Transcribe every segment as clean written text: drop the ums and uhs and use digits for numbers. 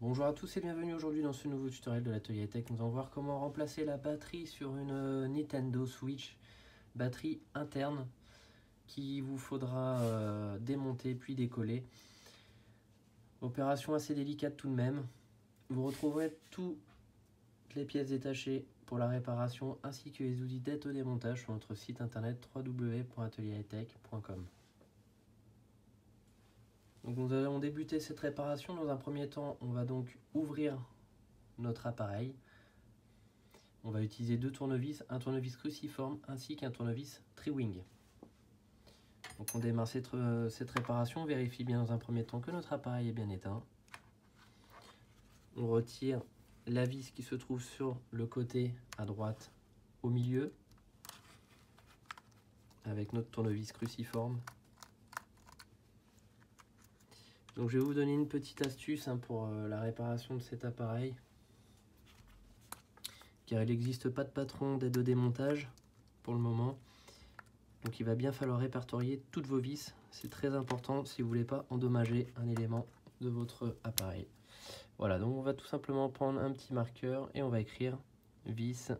Bonjour à tous et bienvenue aujourd'hui dans ce nouveau tutoriel de l'atelier tech. Nous allons voir comment remplacer la batterie sur une Nintendo Switch, batterie interne qui vous faudra démonter puis décoller. Opération assez délicate tout de même. Vous retrouverez toutes les pièces détachées pour la réparation ainsi que les outils d'aide au démontage sur notre site internet www.ateliertech.com. Donc nous allons débuter cette réparation. Dans un premier temps, on va donc ouvrir notre appareil. On va utiliser deux tournevis, un tournevis cruciforme ainsi qu'un tournevis tri-wing. Donc on démarre cette réparation, on vérifie bien dans un premier temps que notre appareil est bien éteint. On retire la vis qui se trouve sur le côté à droite au milieu avec notre tournevis cruciforme. Donc je vais vous donner une petite astuce pour la réparation de cet appareil, car il n'existe pas de patron d'aide au démontage pour le moment. Donc il va bien falloir répertorier toutes vos vis, c'est très important si vous ne voulez pas endommager un élément de votre appareil. Voilà, donc on va tout simplement prendre un petit marqueur et on va écrire vis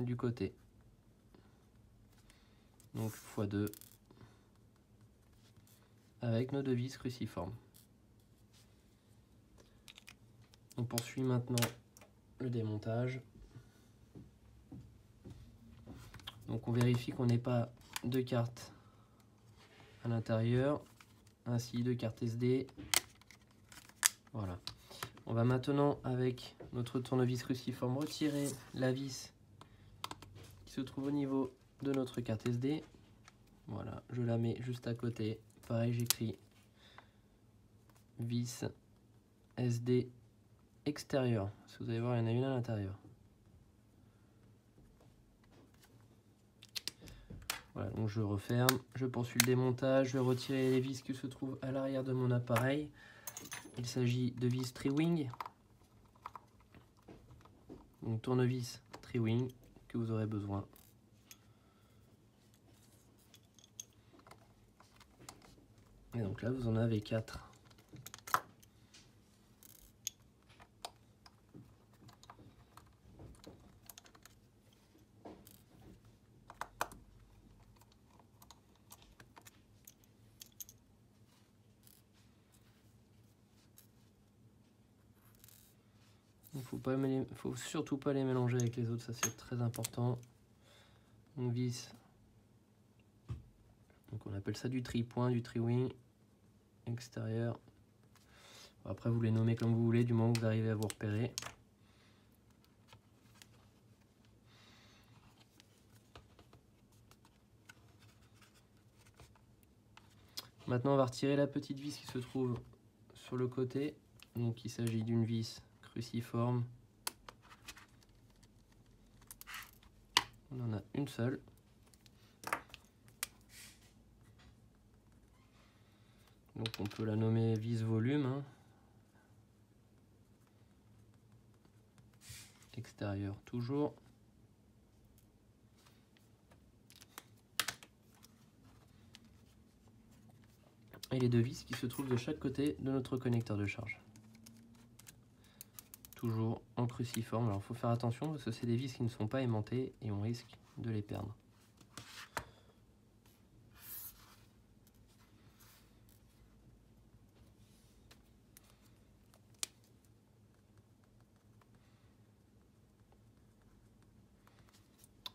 du côté. Donc x2 avec nos deux vis cruciformes. On poursuit maintenant le démontage. Donc on vérifie qu'on n'ait pas deux cartes à l'intérieur, ainsi deux cartes SD. Voilà. On va maintenant avec notre tournevis cruciforme retirer la vis qui se trouve au niveau de notre carte SD. Voilà, je la mets juste à côté. Pareil, j'écris vis SD extérieur. Si vous allez voir, il y en a une à l'intérieur. Voilà, donc je referme, je poursuis le démontage, je vais retirer les vis qui se trouvent à l'arrière de mon appareil. Il s'agit de vis tri-wing. Donc tournevis tri-wing que vous aurez besoin. Et donc là, vous en avez 4. Faut surtout pas les mélanger avec les autres, ça c'est très important. On vis, donc on appelle ça du tri-point, du tri-wing extérieur. Après vous les nommez comme vous voulez, du moment que vous arrivez à vous repérer. Maintenant on va retirer la petite vis qui se trouve sur le côté. Donc il s'agit d'une vis cruciforme. On en a une seule. Donc on peut la nommer vis volume. Extérieur toujours. Et les deux vis qui se trouvent de chaque côté de notre connecteur de charge. Toujours en cruciforme. Alors il faut faire attention parce que c'est des vis qui ne sont pas aimantées et on risque de les perdre.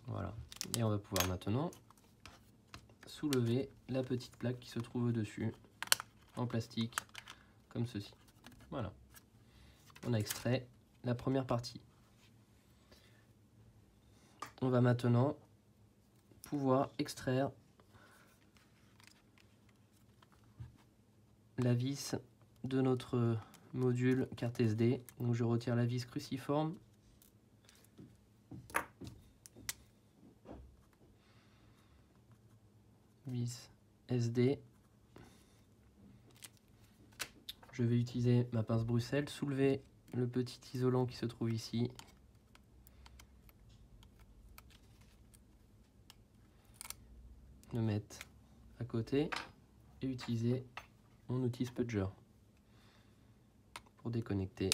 Voilà. Et on va pouvoir maintenant soulever la petite plaque qui se trouve au-dessus en plastique comme ceci. Voilà. On a extrait la première partie. On va maintenant pouvoir extraire la vis de notre module carte SD. Donc je retire la vis cruciforme vis SD. Je vais utiliser ma pince Bruxelles, soulever le petit isolant qui se trouve ici. Le mettre à côté et utiliser mon outil Spudger pour déconnecter.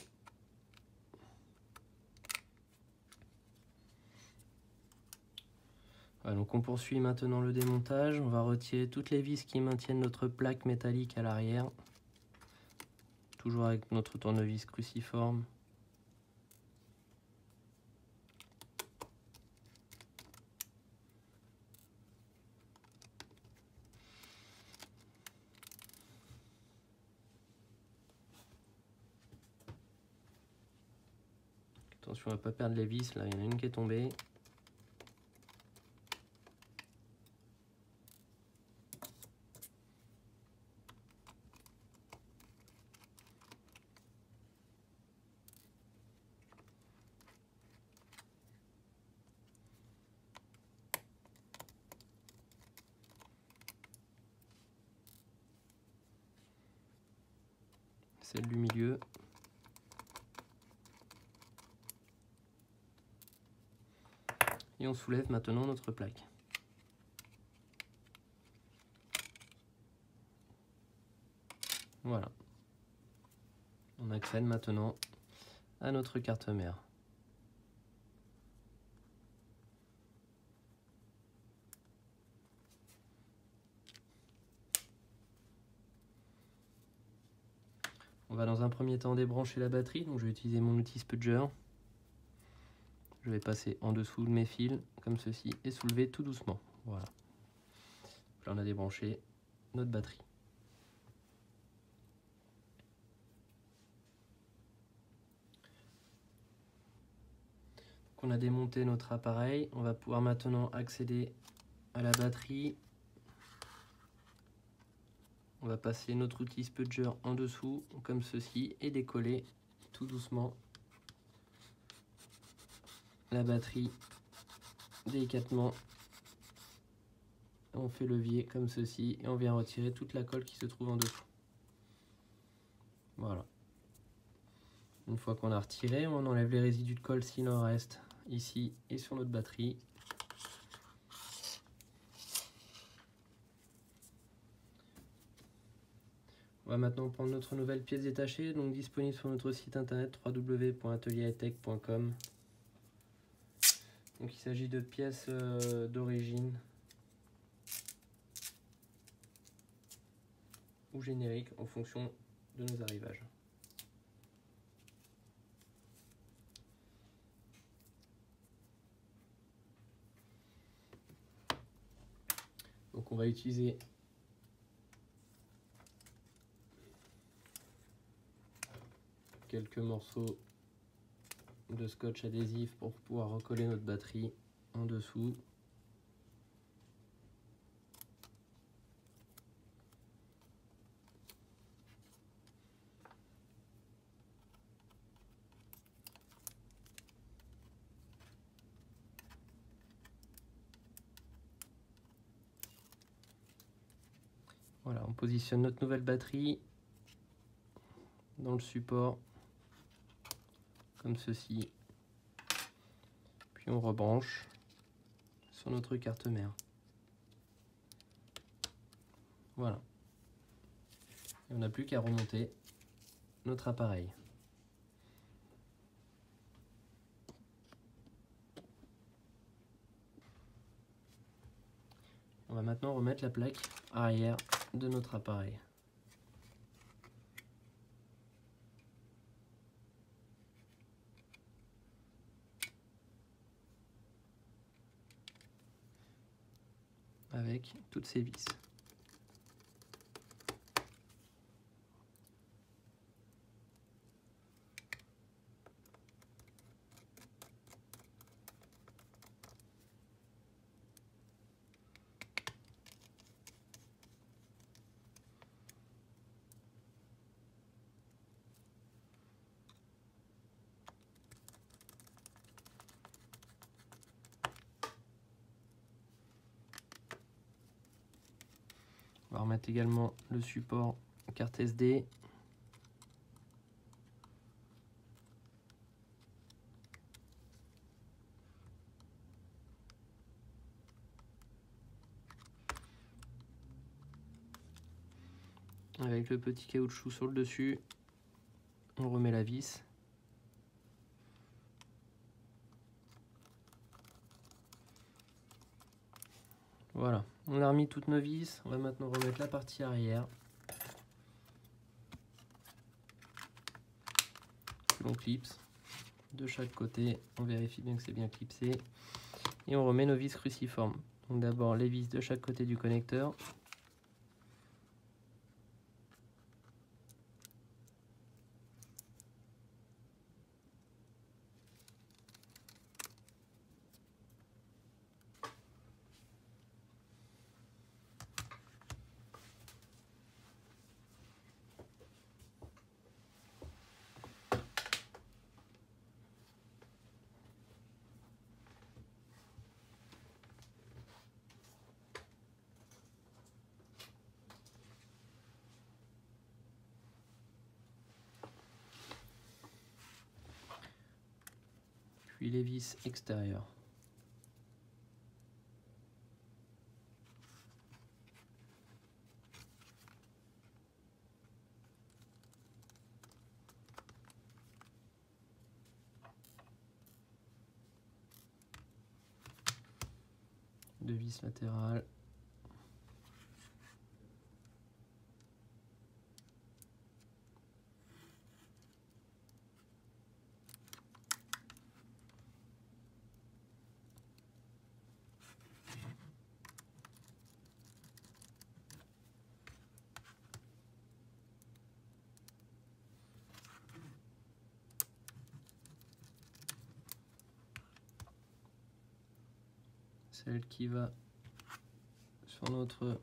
Voilà, donc on poursuit maintenant le démontage. On va retirer toutes les vis qui maintiennent notre plaque métallique à l'arrière. Toujours avec notre tournevis cruciforme. Attention à ne pas perdre les vis, là il y en a une qui est tombée. Celle du milieu. Et on soulève maintenant notre plaque. Voilà. On accède maintenant à notre carte mère. On va dans un premier temps débrancher la batterie, donc je vais utiliser mon outil Spudger. Je vais passer en dessous de mes fils, comme ceci, et soulever tout doucement. Voilà. Là on a débranché notre batterie. Donc on a démonté notre appareil, on va pouvoir maintenant accéder à la batterie. On va passer notre outil Spudger en dessous, comme ceci, et décoller tout doucement la batterie délicatement. On fait levier comme ceci, et on vient retirer toute la colle qui se trouve en dessous. Voilà. Une fois qu'on a retiré, on enlève les résidus de colle s'il en reste ici et sur notre batterie. On va maintenant prendre notre nouvelle pièce détachée, donc disponible sur notre site internet www.atelierhightech.com. Donc il s'agit de pièces d'origine ou génériques en fonction de nos arrivages. Donc on va utiliser quelques morceaux de scotch adhésif pour pouvoir recoller notre batterie en dessous. Voilà, on positionne notre nouvelle batterie dans le support comme ceci, puis on rebranche sur notre carte mère. Voilà, et on n'a plus qu'à remonter notre appareil. On va maintenant remettre la plaque arrière de notre appareil. Avec toutes ces vis. va remettre également le support carte SD. Avec le petit caoutchouc sur le dessus, on remet la vis. Voilà, on a remis toutes nos vis. On va maintenant remettre la partie arrière. On clipse de chaque côté. On vérifie bien que c'est bien clipsé. Et on remet nos vis cruciformes. Donc d'abord les vis de chaque côté du connecteur. Puis les vis extérieures. Deux vis latérales. Celle qui va sur notre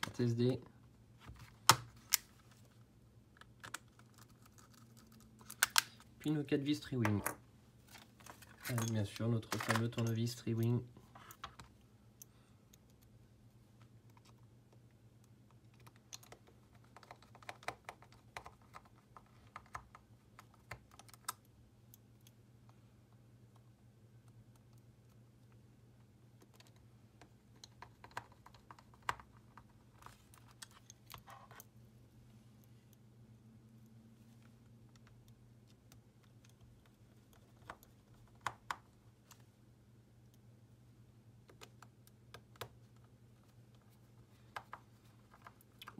carte SD. Puis nos 4 vis Tri-Wing. Avec bien sûr notre fameux tournevis Tri-Wing.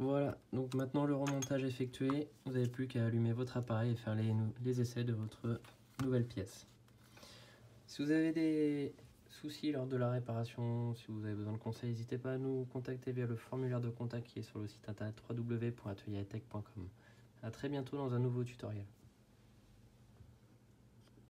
Voilà, donc maintenant le remontage effectué, vous n'avez plus qu'à allumer votre appareil et faire les essais de votre nouvelle pièce. Si vous avez des soucis lors de la réparation, si vous avez besoin de conseils, n'hésitez pas à nous contacter via le formulaire de contact qui est sur le site internet www.ateliertech.com. A très bientôt dans un nouveau tutoriel.